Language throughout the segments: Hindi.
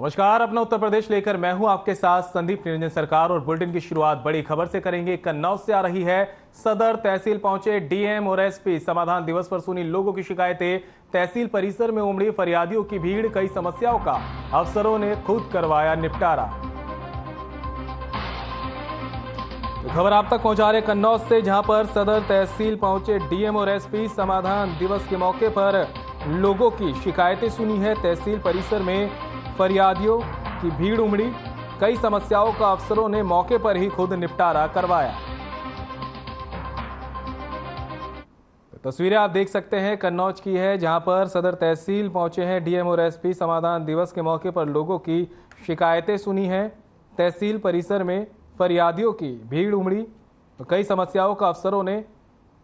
नमस्कार, अपना उत्तर प्रदेश लेकर मैं हूं आपके साथ संदीप निरंजन सरकार। और बुलेटिन की शुरुआत बड़ी खबर से करेंगे। कन्नौज से आ रही है। सदर तहसील पहुंचे डीएम और एसपी। समाधान दिवस पर सुनी लोगों की शिकायतें। तहसील परिसर में उमड़ी फरियादियों की भीड़। कई समस्याओं का अफसरों ने खुद करवाया निपटारा। तो खबर आप तक पहुंचा रहे कन्नौज से, जहां पर सदर तहसील पहुंचे डीएम और एसपी। समाधान दिवस के मौके पर लोगों की शिकायतें सुनी है। तहसील परिसर में फरियादियों की भीड़ उमड़ी। कई समस्याओं का अफसरों ने मौके पर ही खुद निपटारा करवाया। तस्वीरें आप देख सकते हैं कन्नौज की है, जहां पर सदर तहसील पहुंचे हैं डीएम और एसपी। समाधान दिवस के मौके पर लोगों की शिकायतें सुनी हैं। तहसील परिसर में फरियादियों की भीड़ उमड़ी। तो कई समस्याओं का अफसरों ने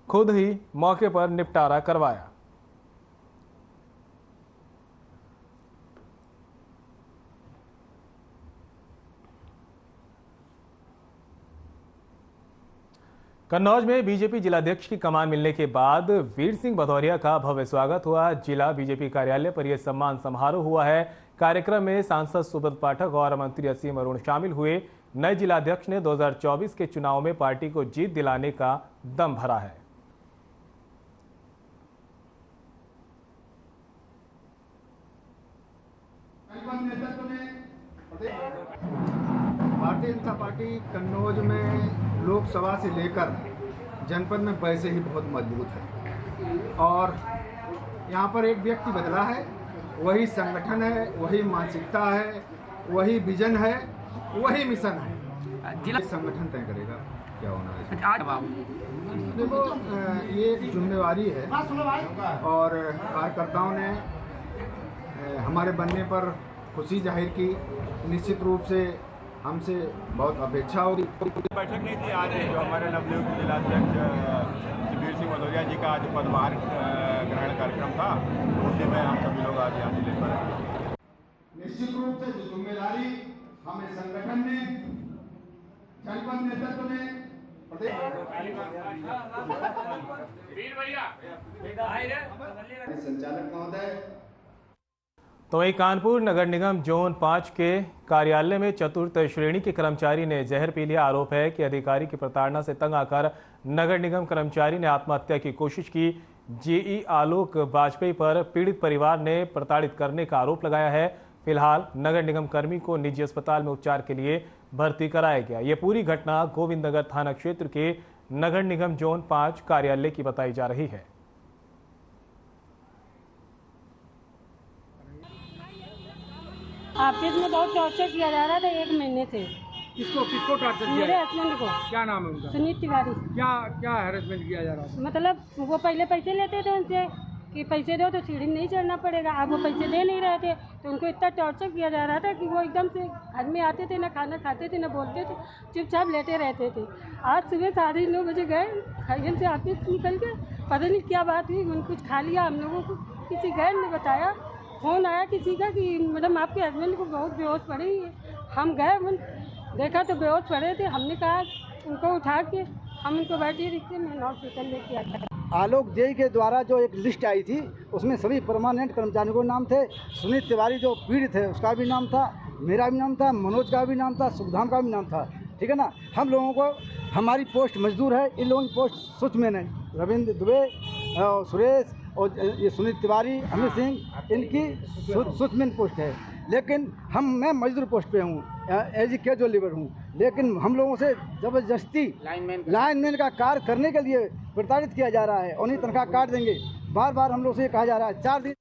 खुद ही मौके पर निपटारा करवाया। कन्नौज में बीजेपी जिलाध्यक्ष की कमान मिलने के बाद वीर सिंह भदौरिया का भव्य स्वागत हुआ। जिला बीजेपी कार्यालय पर यह सम्मान समारोह हुआ है। कार्यक्रम में सांसद सुब्रत पाठक और मंत्री असीम अरुण शामिल हुए। नए जिलाध्यक्ष ने 2024 के चुनाव में पार्टी को जीत दिलाने का दम भरा है। भारतीय जनता पार्टी कन्नौज में लोकसभा से लेकर जनपद में वैसे ही बहुत मजबूत है। और यहाँ पर एक व्यक्ति बदला है, वही संगठन है, वही मानसिकता है, वही विजन है, वही मिशन है। जिला संगठन तय करेगा क्या होना है। देखो, ये एक जिम्मेवारी है और कार्यकर्ताओं ने हमारे बनने पर खुशी जाहिर की। निश्चित रूप से हमसे बहुत अपेक्षा होगी। बैठक नहीं थी आज, जो हमारे नवनियुक्त जिलाध्यक्ष वीर सिंह भदौरिया जी का आज पदभार ग्रहण कार्यक्रम था, उसी में हम सभी लोग आज यहाँ जिले पर। निश्चित रूप से जो जिम्मेदारी हमें संगठन ने, जनपद नेतृत्व ने, संचालक महोदय। तो वहीं कानपुर नगर निगम जोन 5 के कार्यालय में चतुर्थ श्रेणी के कर्मचारी ने जहर पी लिया। आरोप है कि अधिकारी की प्रताड़ना से तंग आकर नगर निगम कर्मचारी ने आत्महत्या की कोशिश की। जेई आलोक वाजपेयी पर पीड़ित परिवार ने प्रताड़ित करने का आरोप लगाया है। फिलहाल नगर निगम कर्मी को निजी अस्पताल में उपचार के लिए भर्ती कराया गया। ये पूरी घटना गोविंदनगर थाना क्षेत्र के नगर निगम जोन 5 कार्यालय की बताई जा रही है। ऑफिस में बहुत टॉर्चर किया जा रहा था 1 महीने से। किसको टॉर्चर किया? मेरे हस्बैंड को। क्या नाम है उनका? सुनील तिवारी। क्या हैरेसमेंट किया जा रहा है? मतलब वो पहले पैसे लेते थे उनसे कि पैसे दो तो सीढ़ी में नहीं चढ़ना पड़ेगा। अब वो पैसे दे नहीं रहे थे तो उनको इतना टॉर्चर किया जा रहा था कि वो एकदम से घर में आते थे, ना खाना खाते थे, ना बोलते थे, चुपचाप लेटे रहते थे। आज सुबह 9:30 बजे गए खैगन से ऑफिस निकल के, पता नहीं क्या बात हुई, उन कुछ खा लिया हम लोगों को। किसी गैर ने बताया, फ़ोन आया किसी का कि मैडम आपके हस्बैंड को बहुत बेहोश पड़े हैं। हम गए, देखा तो बेहोश पड़े थे। हमने कहा उनको उठा के हम उनको बैठे रिक्शे में हॉस्पिटल लेके आए। आलोक जेई के द्वारा जो एक लिस्ट आई थी, उसमें सभी परमानेंट कर्मचारियों के नाम थे। सुनील तिवारी जो पीड़ित है उसका भी नाम था, मेरा भी नाम था, मनोज का भी नाम था, सुखधाम का भी नाम था। ठीक है ना। हम लोगों को, हमारी पोस्ट मजदूर है, इन लोगों की पोस्ट सूचमेन है। रविंद्र दुबे, सुरेश और ये सुनील तिवारी, अमित सिंह, इनकी सूचमेन पोस्ट है। लेकिन मैं मजदूर पोस्ट पे हूँ, एज ए कैजुअल लेबर हूँ। लेकिन हम लोगों से ज़बरदस्ती लाइनमैन का कार्य करने के लिए प्रताड़ित किया जा रहा है। उन्हीं तनख्वाह काट देंगे, बार बार हम लोग से कहा जा रहा है। 4 दिन।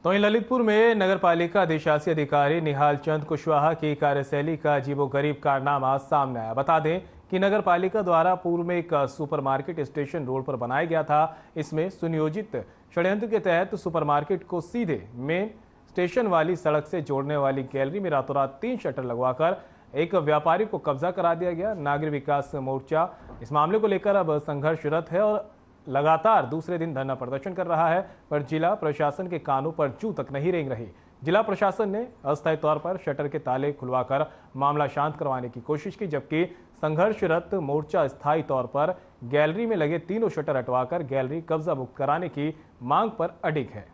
तो वहीं ललितपुर में नगरपालिका अधिशासी अधिकारी निहाल चंद कुशवाहा की कार्यशैली का अजीबोगरीब कारनामा सामने आया। बता दें कि नगरपालिका द्वारा पूर्व में एक सुपरमार्केट स्टेशन रोड पर बनाया गया था। इसमें सुनियोजित षड्यंत्र के तहत सुपरमार्केट को सीधे मेन स्टेशन वाली सड़क से जोड़ने वाली गैलरी में रातों रात 3 शटर लगवाकर एक व्यापारी को कब्जा करा दिया गया। नागरिक विकास मोर्चा इस मामले को लेकर अब संघर्षरत है और लगातार दूसरे दिन धरना प्रदर्शन कर रहा है, पर जिला प्रशासन के कानों पर जू तक नहीं रेंग रही। जिला प्रशासन ने अस्थायी तौर पर शटर के ताले खुलवाकर मामला शांत करवाने की कोशिश की, जबकि संघर्षरत मोर्चा स्थायी तौर पर गैलरी में लगे तीनों शटर हटवाकर गैलरी कब्जा मुक्त कराने की मांग पर अडिग है।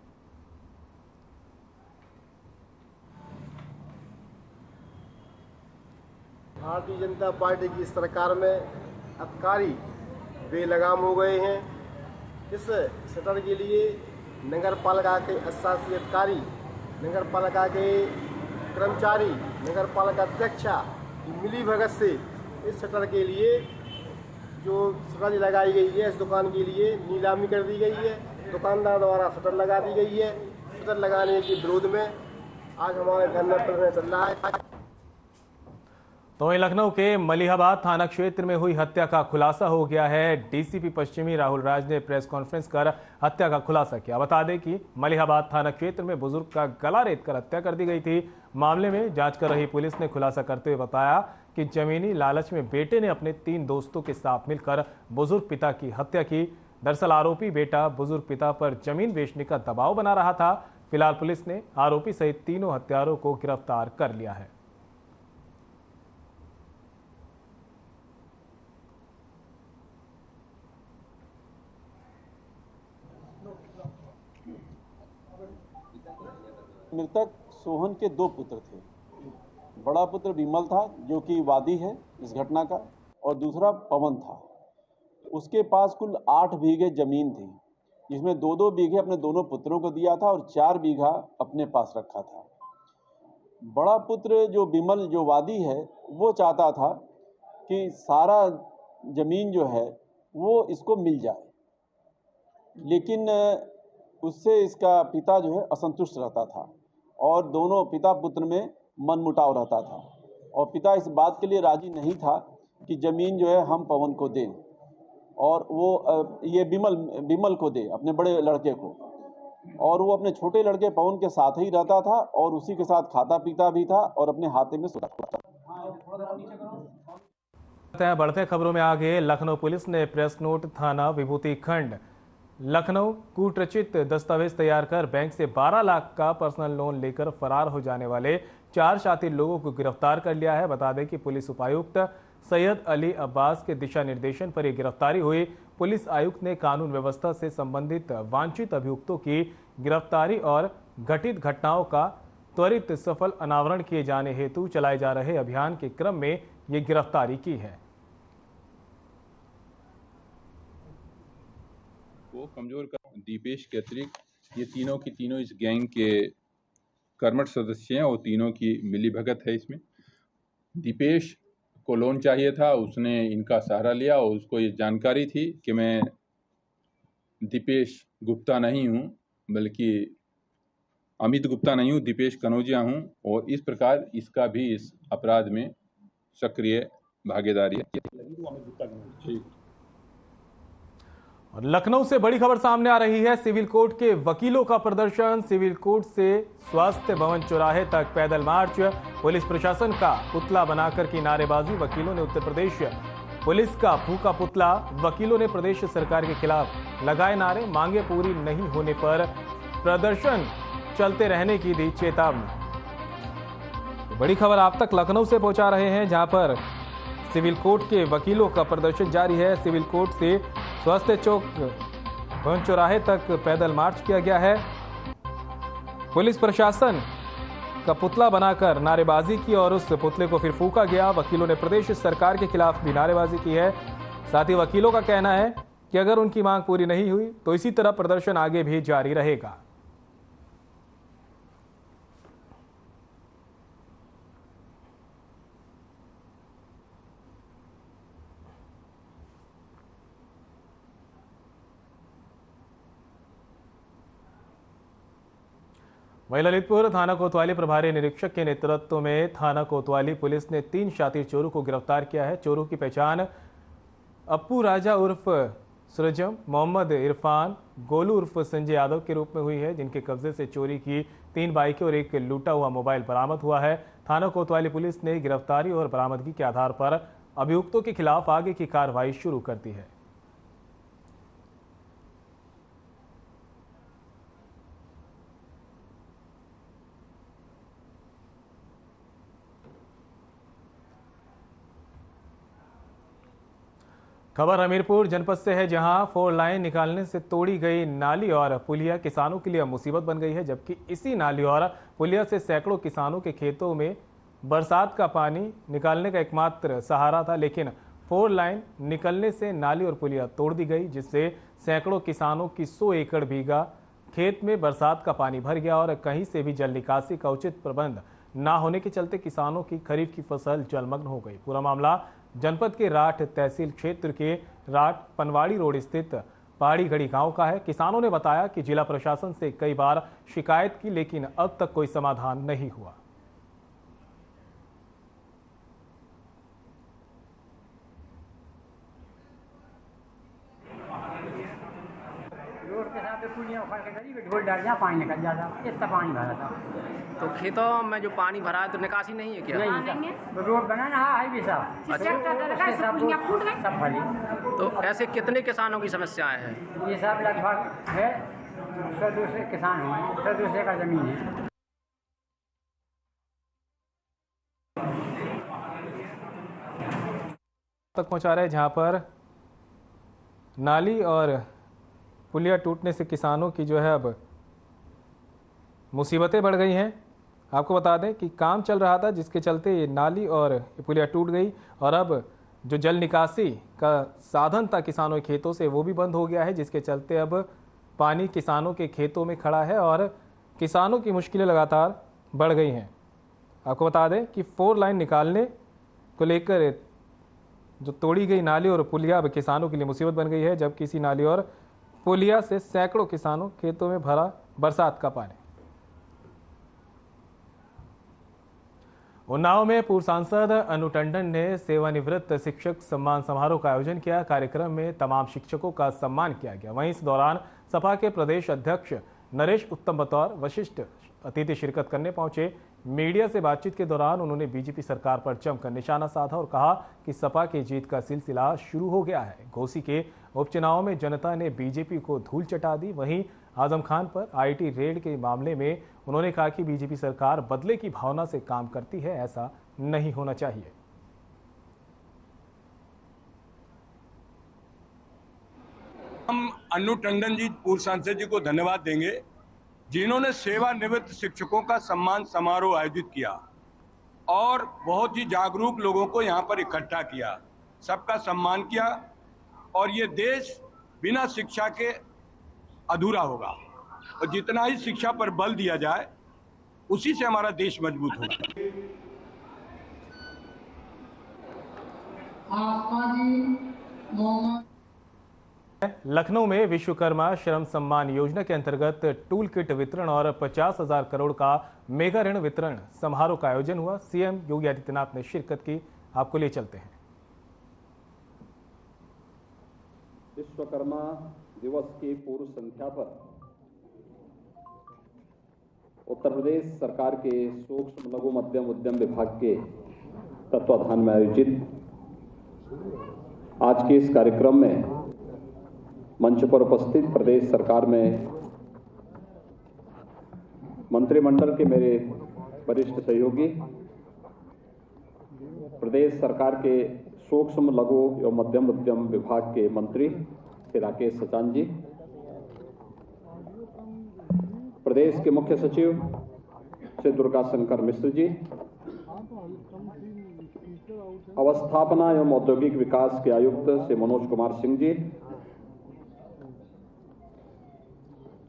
भारतीय जनता पार्टी की सरकार में अधिकारी बेलगाम हो गए हैं। इस शटर के लिए नगर पालिका के शासी अधिकारी, नगर पालिका के कर्मचारी, नगर पालिका अध्यक्षा की मिली भगत से इस शटर के लिए जो शटर लगाई गई है, इस दुकान के लिए नीलामी कर दी गई है। दुकानदार द्वारा शटर लगा दी गई है। शटर लगाने के विरोध में आज हमारे धरना प्रदर्शन चल रहा है। तो वहीं लखनऊ के मलिहाबाद थाना क्षेत्र में हुई हत्या का खुलासा हो गया है। डीसीपी पश्चिमी राहुल राज ने प्रेस कॉन्फ्रेंस कर हत्या का खुलासा किया। बता दें कि मलिहाबाद थाना क्षेत्र में बुजुर्ग का गला रेतकर हत्या कर दी गई थी। मामले में जांच कर रही पुलिस ने खुलासा करते हुए बताया कि जमीनी लालच में बेटे ने अपने 3 दोस्तों के साथ मिलकर बुजुर्ग पिता की हत्या की। दरअसल आरोपी बेटा बुजुर्ग पिता पर जमीन बेचने का दबाव बना रहा था। फिलहाल पुलिस ने आरोपी सहित तीनों हत्यारों को गिरफ्तार कर लिया है। मृतक सोहन के 2 पुत्र थे। बड़ा पुत्र विमल था जो कि वादी है इस घटना का, और दूसरा पवन था। उसके पास कुल 8 बीघे जमीन थी, जिसमें 2-2 बीघे अपने दोनों पुत्रों को दिया था और 4 बीघा अपने पास रखा था। बड़ा पुत्र जो विमल जो वादी है वो चाहता था कि सारा जमीन जो है वो इसको मिल जाए, लेकिन उससे इसका पिता जो है असंतुष्ट रहता था और दोनों पिता पुत्र में मनमुटाव रहता था और पिता इस बात के लिए राजी नहीं था कि जमीन जो है हम पवन को दें और वो ये विमल को दे, अपने बड़े लड़के को, और वो अपने छोटे लड़के पवन के साथ ही रहता था और उसी के साथ खाता पीता भी था और अपने हाथे में सोता था। बढ़ते खबरों में आगे लखनऊ पुलिस ने प्रेस नोट थाना विभूति खंड लखनऊ कूटरचित दस्तावेज तैयार कर बैंक से 12 लाख का पर्सनल लोन लेकर फरार हो जाने वाले 4 शातिर लोगों को गिरफ्तार कर लिया है। बता दें कि पुलिस उपायुक्त सैयद अली अब्बास के दिशा निर्देशन पर यह गिरफ्तारी हुई। पुलिस आयुक्त ने कानून व्यवस्था से संबंधित वांछित अभियुक्तों की गिरफ्तारी और घटित घटनाओं का त्वरित सफल अनावरण किए जाने हेतु चलाए जा रहे अभियान के क्रम में ये गिरफ्तारी की है। को कमजोर कर दीपेश के अतिरिक्त ये तीनों की तीनों इस गैंग के कर्मठ सदस्य हैं और तीनों की मिलीभगत है। इसमें दीपेश को लोन चाहिए था, उसने इनका सहारा लिया और उसको ये जानकारी थी कि मैं दीपेश गुप्ता नहीं हूँ बल्कि अमित गुप्ता नहीं हूँ, दीपेश कनौजिया हूँ, और इस प्रकार इसका भी इस अपराध में सक्रिय भागीदारी है। और लखनऊ से बड़ी खबर सामने आ रही है। सिविल कोर्ट के वकीलों का प्रदर्शन। सिविल कोर्ट से स्वास्थ्य भवन चौराहे तक पैदल मार्च। पुलिस प्रशासन का पुतला बनाकर की नारेबाजी। वकीलों ने उत्तर प्रदेश पुलिस का फूका पुतला। वकीलों ने प्रदेश सरकार के खिलाफ लगाए नारे। मांगे पूरी नहीं होने पर प्रदर्शन चलते रहने की दी चेतावनी। बड़ी खबर आप तक लखनऊ से पहुंचा रहे हैं, जहां पर सिविल कोर्ट के वकीलों का प्रदर्शन जारी है। सिविल कोर्ट से स्वास्थ्य चौक भवन चौराहे तक पैदल मार्च किया गया है। पुलिस प्रशासन का पुतला बनाकर नारेबाजी की और उस पुतले को फिर फूका गया। वकीलों ने प्रदेश सरकार के खिलाफ भी नारेबाजी की है। साथ ही वकीलों का कहना है कि अगर उनकी मांग पूरी नहीं हुई तो इसी तरह प्रदर्शन आगे भी जारी रहेगा। वहीं ललितपुर थाना कोतवाली प्रभारी निरीक्षक के नेतृत्व में थाना कोतवाली पुलिस ने 3 शातिर चोरों को गिरफ्तार किया है। चोरों की पहचान अप्पू राजा उर्फ सृजम, मोहम्मद इरफान, गोलू उर्फ संजय यादव के रूप में हुई है, जिनके कब्जे से चोरी की 3 बाइकें और एक लूटा हुआ मोबाइल बरामद हुआ है। थाना कोतवाली पुलिस ने गिरफ्तारी और बरामदगी के आधार पर अभियुक्तों के खिलाफ आगे की कार्रवाई शुरू कर दी है। खबर हमीरपुर जनपद से है, जहां 4 लाइन निकालने से तोड़ी गई नाली और पुलिया किसानों के लिए मुसीबत बन गई है, जबकि इसी नाली और पुलिया से सैकड़ों किसानों के खेतों में बरसात का पानी निकालने का एकमात्र सहारा था, लेकिन 4 लाइन निकलने से नाली और पुलिया तोड़ दी गई, जिससे सैकड़ों किसानों की 100 एकड़ बीघा खेत में बरसात का पानी भर गया और कहीं से भी जल निकासी का उचित प्रबंध ना होने के चलते किसानों की खरीफ की फसल जलमग्न हो गई। पूरा मामला जनपद के राठ तहसील क्षेत्र के राठ पनवाड़ी रोड स्थित पहाड़ी घड़ी गांव का है। किसानों ने बताया कि जिला प्रशासन से कई बार शिकायत की, लेकिन अब तक कोई समाधान नहीं हुआ। रोड के साथ पुलिया उखड़ के गई, ढोल डाल दिया, पानी निकल जाता, इतना पानी भरा था। तो खेतों में जो पानी भरा है तो निकासी नहीं है क्या? नहीं, तो रोड बना ना हाईवे साहब, सब भरी। तो ऐसे कितने किसानों की समस्याएं हैं? ये सब लगभग है 100-200 किसान हैं, 100-200 एकड़ जमीन है। तक पहुंचा रहे जहां पर नाली और पुलिया टूटने से किसानों की जो है अब मुसीबतें बढ़ गई हैं। आपको बता दें कि काम चल रहा था, जिसके चलते ये नाली और पुलिया टूट गई और अब जो जल निकासी का साधन था किसानों के खेतों से वो भी बंद हो गया है, जिसके चलते अब पानी किसानों के खेतों में खड़ा है और किसानों की मुश्किलें लगातार बढ़ गई हैं। आपको बता दें कि 4 लाइन निकालने को लेकर जो तोड़ी गई नाली और पुलिया अब किसानों के लिए मुसीबत बन गई है, जबकि इसी नाली और पुलिया से सैकड़ों किसानों खेतों में भरा बरसात का पानी। उन्नाव में पूर्व सांसद अनु टंडन ने सेवानिवृत्त शिक्षक सम्मान समारोह का आयोजन किया। कार्यक्रम में तमाम शिक्षकों का सम्मान किया गया। वहीं इस दौरान सपा के प्रदेश अध्यक्ष नरेश उत्तम बतौर विशिष्ट अतिथि शिरकत करने पहुंचे। मीडिया से बातचीत के दौरान उन्होंने बीजेपी सरकार पर जमकर निशाना साधा और कहा कि सपा की जीत का सिलसिला शुरू हो गया है। घोसी के उपचुनाव में जनता ने बीजेपी को धूल चटा दी। वहीं आजम खान पर आईटी रेड के मामले में उन्होंने कहा कि बीजेपी सरकार बदले की भावना से काम करती है, ऐसा नहीं होना चाहिए। हम अनु टंडन जी पूर्व सांसद जी को धन्यवाद देंगे, जिन्होंने सेवानिवृत्त शिक्षकों का सम्मान समारोह आयोजित किया और बहुत ही जागरूक लोगों को यहां पर इकट्ठा किया, सबका सम्मान किया। और ये देश बिना शिक्षा के अधूरा होगा और जितना ही शिक्षा पर बल दिया जाए उसी से हमारा देश मजबूत होगा। लखनऊ में विश्वकर्मा श्रम सम्मान योजना के अंतर्गत टूल किट वितरण और 50,000 करोड़ का मेगा ऋण वितरण समारोह का आयोजन हुआ। सीएम योगी आदित्यनाथ ने शिरकत की। आपको ले चलते हैं। विश्वकर्मा दिवस की पूर्व संध्या पर उत्तर प्रदेश सरकार के सूक्ष्म लघु मध्यम उद्यम विभाग के तत्वाधान में आयोजित आज के इस कार्यक्रम में मंच पर उपस्थित प्रदेश सरकार में मंत्रिमंडल के मेरे वरिष्ठ सहयोगी, प्रदेश सरकार के सूक्ष्म लघु एवं मध्यम उद्यम विभाग के मंत्री श्री राकेश सचान जी, प्रदेश के मुख्य सचिव श्री दुर्गा शंकर मिश्र जी, अवस्थापना एवं औद्योगिक विकास के आयुक्त श्री मनोज कुमार सिंह जी,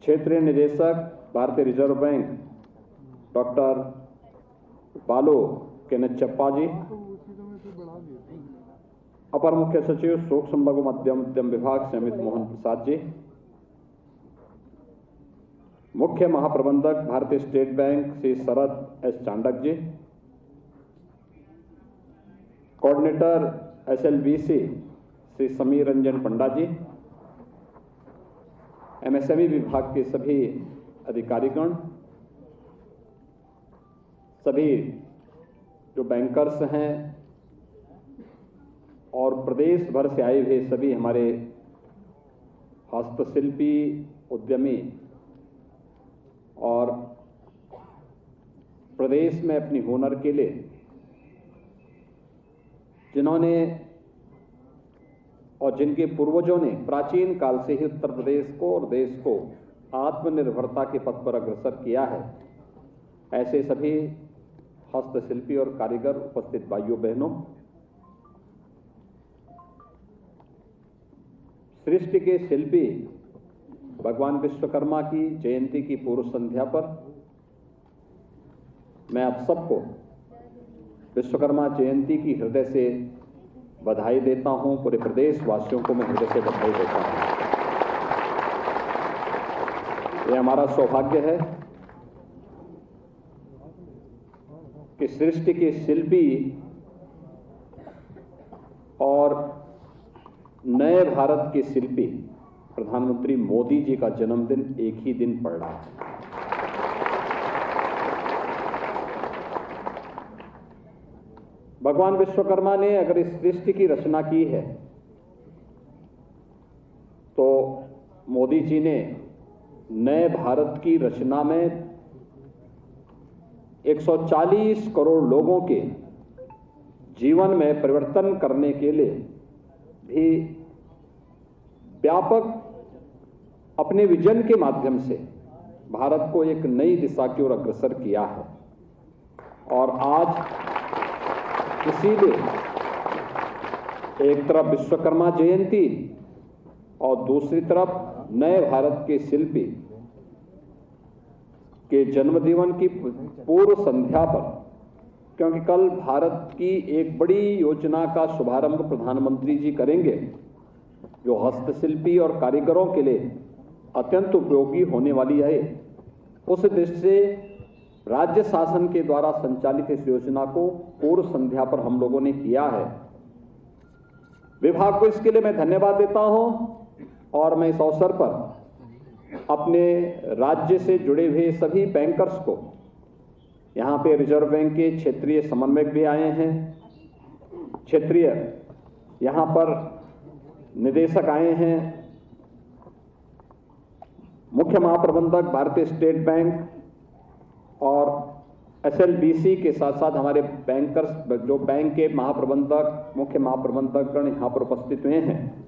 क्षेत्रीय निदेशक भारतीय रिजर्व बैंक डॉक्टर बालो केनेच्चप्पा जी, अपर मुख्य सचिव सूक्ष्म लघु मध्यम उद्यम विभाग से अमित मोहन प्रसाद जी, मुख्य महाप्रबंधक भारतीय state bank Shri Sharad S Chandak जी, कोऑर्डिनेटर एसएलबीसी श्री समीर रंजन पंडा जी, एमएसएमई विभाग के सभी अधिकारीगण, सभी जो बैंकर्स हैं और प्रदेश भर से आए हुए सभी हमारे हस्तशिल्पी उद्यमी और प्रदेश में अपनी हुनर के लिए जिन्होंने और जिनके पूर्वजों ने प्राचीन काल से ही उत्तर प्रदेश को और देश को आत्मनिर्भरता के पथ पर अग्रसर किया है, ऐसे सभी हस्तशिल्पी और कारीगर, उपस्थित भाइयों बहनों, सृष्टि के शिल्पी भगवान विश्वकर्मा की जयंती की पूर्व संध्या पर मैं आप सबको विश्वकर्मा जयंती की हृदय से बधाई देता हूं। पूरे प्रदेश वासियों को मैं हृदय से बधाई देता हूं। यह हमारा सौभाग्य है कि सृष्टि के शिल्पी और नए भारत के शिल्पी प्रधानमंत्री मोदी जी का जन्मदिन एक ही दिन पड़ रहा है। भगवान विश्वकर्मा ने अगर इस सृष्टि की रचना की है तो मोदी जी ने नए भारत की रचना में 140 करोड़ लोगों के जीवन में परिवर्तन करने के लिए भी व्यापक अपने विजन के माध्यम से भारत को एक नई दिशा की ओर अग्रसर किया है। और आज इसीलिए एक तरफ विश्वकर्मा जयंती और दूसरी तरफ नए भारत के शिल्पी के जन्मदिन की पूर्व संध्या पर, क्योंकि कल भारत की एक बड़ी योजना का शुभारंभ प्रधानमंत्री जी करेंगे जो हस्तशिल्पी और कारीगरों के लिए अत्यंत उपयोगी होने वाली है। उस दृष्टि से राज्य शासन के द्वारा संचालित इस योजना को पूर्व संध्या पर हम लोगों ने किया है। विभाग को इसके लिए मैं धन्यवाद देता हूं और मैं इस अवसर पर अपने राज्य से जुड़े हुए सभी बैंकर्स को, यहां पे रिजर्व बैंक के क्षेत्रीय समन्वयक भी आए हैं, क्षेत्रीय यहां पर निदेशक आए हैं, मुख्य महाप्रबंधक भारतीय स्टेट बैंक और SLBC के साथ साथ हमारे बैंकर्स जो बैंक के महाप्रबंधक, मुख्य महाप्रबंधकगण यहां पर उपस्थित हुए हैं।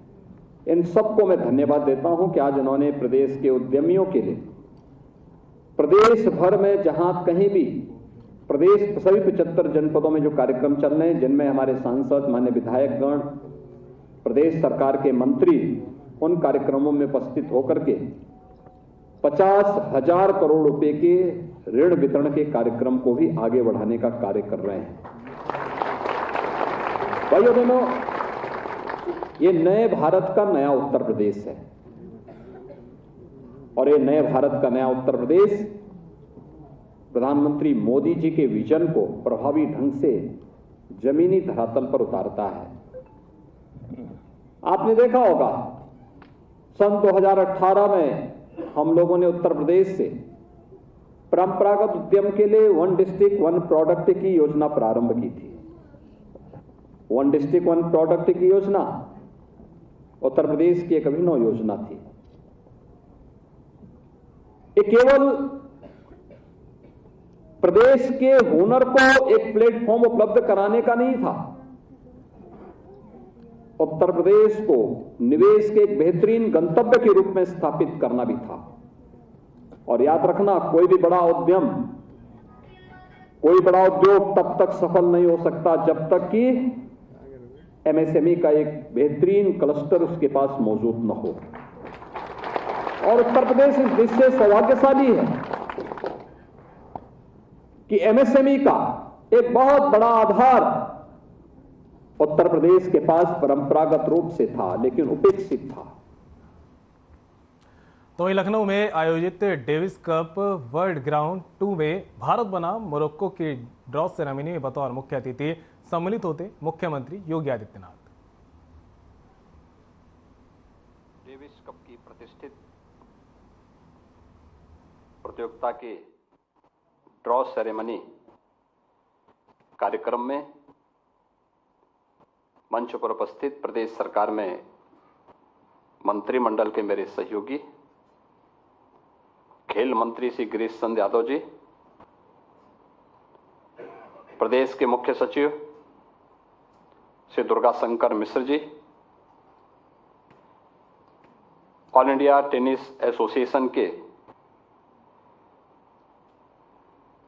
इन सबको मैं धन्यवाद देता हूं कि आज इन्होंने प्रदेश के उद्यमियों के लिए प्रदेश भर में जहां कहीं भी प्रदेश सभी 75 जनपदों में जो कार्यक्रम चल रहे हैं, जिनमें हमारे सांसद, माननीय विधायकगण, प्रदेश सरकार के मंत्री उन कार्यक्रमों में उपस्थित होकर के 50,000 करोड़ रुपए के ऋण वितरण के कार्यक्रम को भी आगे बढ़ाने का कार्य कर रहे हैं। भाइयों बहनों, ये नए भारत का नया उत्तर प्रदेश है और ये नए भारत का नया उत्तर प्रदेश प्रधानमंत्री मोदी जी के विजन को प्रभावी ढंग से जमीनी धरातल पर उतारता है। आपने देखा होगा सन 2018 में हम लोगों ने उत्तर प्रदेश से परंपरागत उद्यम के लिए 1 डिस्ट्रिक्ट 1 प्रोडक्ट की योजना प्रारंभ की थी। 1 डिस्ट्रिक्ट 1 प्रोडक्ट की योजना उत्तर प्रदेश की एक अभिनव योजना थी। ये केवल प्रदेश के हुनर को एक प्लेटफॉर्म उपलब्ध कराने का नहीं था, उत्तर प्रदेश को निवेश के एक बेहतरीन गंतव्य के रूप में स्थापित करना भी था। और याद रखना, कोई भी बड़ा उद्यम, कोई बड़ा उद्योग तब तक सफल नहीं हो सकता जब तक कि MSME का एक बेहतरीन क्लस्टर उसके पास मौजूद न हो। और उत्तर प्रदेश इस दृष्टि से सौभाग्यशाली है कि MSME का एक बहुत बड़ा आधार उत्तर प्रदेश के पास परंपरागत रूप से था, लेकिन उपेक्षित था। तो वहीं लखनऊ में आयोजित डेविस कप वर्ल्ड ग्राउंड 2 में भारत बनाम मोरक्को की ड्रॉ सेरेमनी में बतौर मुख्य अतिथि सम्मिलित होते मुख्यमंत्री योगी आदित्यनाथ। डेविस कप की प्रतिष्ठित प्रतियोगिता के ड्रॉ सेरेमनी कार्यक्रम में मंच पर उपस्थित प्रदेश सरकार में मंत्रिमंडल के मेरे सहयोगी, खेल मंत्री श्री गिरीश चंद्र यादव जी, प्रदेश के मुख्य सचिव Shri Durga Shankar Mishra ji, all India tennis association के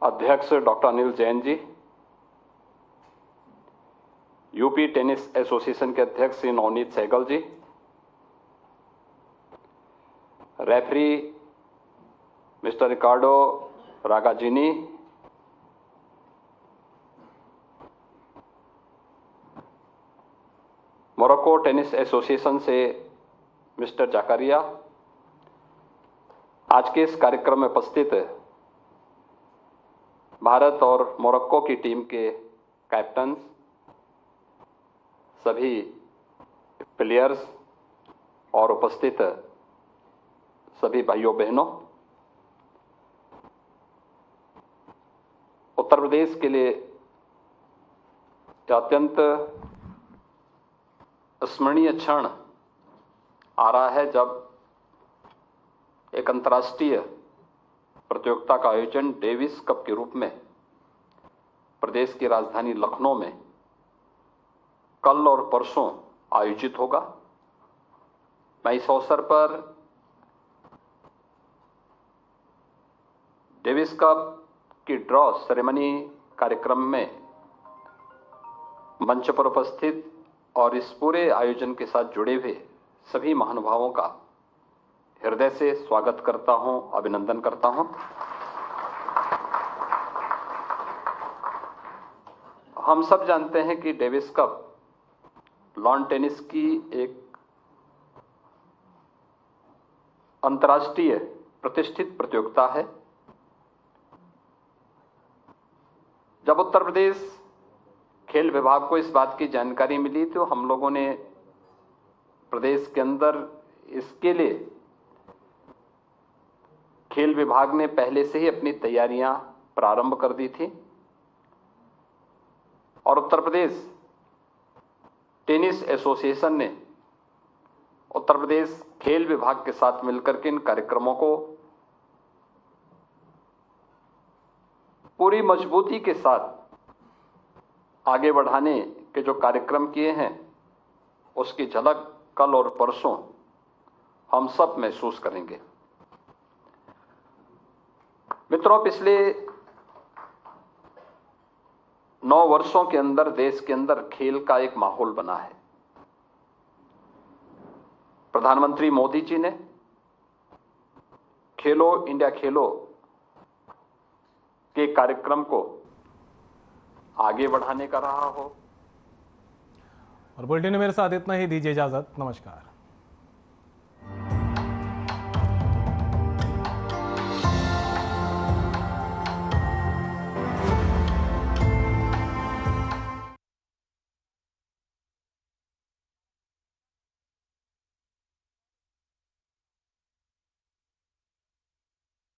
अध्यक्ष doctor Anil Jain ji, UP tennis association के अध्यक्ष श्री नवनीत सहगल जी, रेफरी मिस्टर रिकार्डो रागाजिनी, मोरक्को टेनिस एसोसिएशन से मिस्टर जाकारिया, आज के इस कार्यक्रम में उपस्थित भारत और मोरक्को की टीम के कैप्टन, सभी प्लेयर्स और उपस्थित सभी भाइयों बहनों, उत्तर प्रदेश के लिए अत्यंत स्मरणीय क्षण आ रहा है जब एक अंतर्राष्ट्रीय प्रतियोगिता का आयोजन डेविस कप के रूप में प्रदेश की राजधानी लखनऊ में कल और परसों आयोजित होगा। मैं इस अवसर पर डेविस कप की ड्रॉ सेरेमनी कार्यक्रम में मंच पर उपस्थित और इस पूरे आयोजन के साथ जुड़े हुए सभी महानुभावों का हृदय से स्वागत करता हूं, अभिनंदन करता हूं। हम सब जानते हैं कि डेविस कप लॉन टेनिस की एक अंतर्राष्ट्रीय प्रतिष्ठित प्रतियोगिता है। जब उत्तर प्रदेश खेल विभाग को इस बात की जानकारी मिली तो हम लोगों ने प्रदेश के अंदर इसके लिए खेल विभाग ने पहले से ही अपनी तैयारियां प्रारंभ कर दी थी और उत्तर प्रदेश टेनिस एसोसिएशन ने उत्तर प्रदेश खेल विभाग के साथ मिलकर के इन कार्यक्रमों को पूरी मजबूती के साथ आगे बढ़ाने के जो कार्यक्रम किए हैं उसकी झलक कल और परसों हम सब महसूस करेंगे। मित्रों, पिछले 9 वर्षों के अंदर देश के अंदर खेल का एक माहौल बना है। प्रधानमंत्री मोदी जी ने खेलो इंडिया खेलो के कार्यक्रम को आगे बढ़ाने का रहा हो। और बुलेटिन में मेरे साथ इतना ही, दीजिए इजाजत, नमस्कार।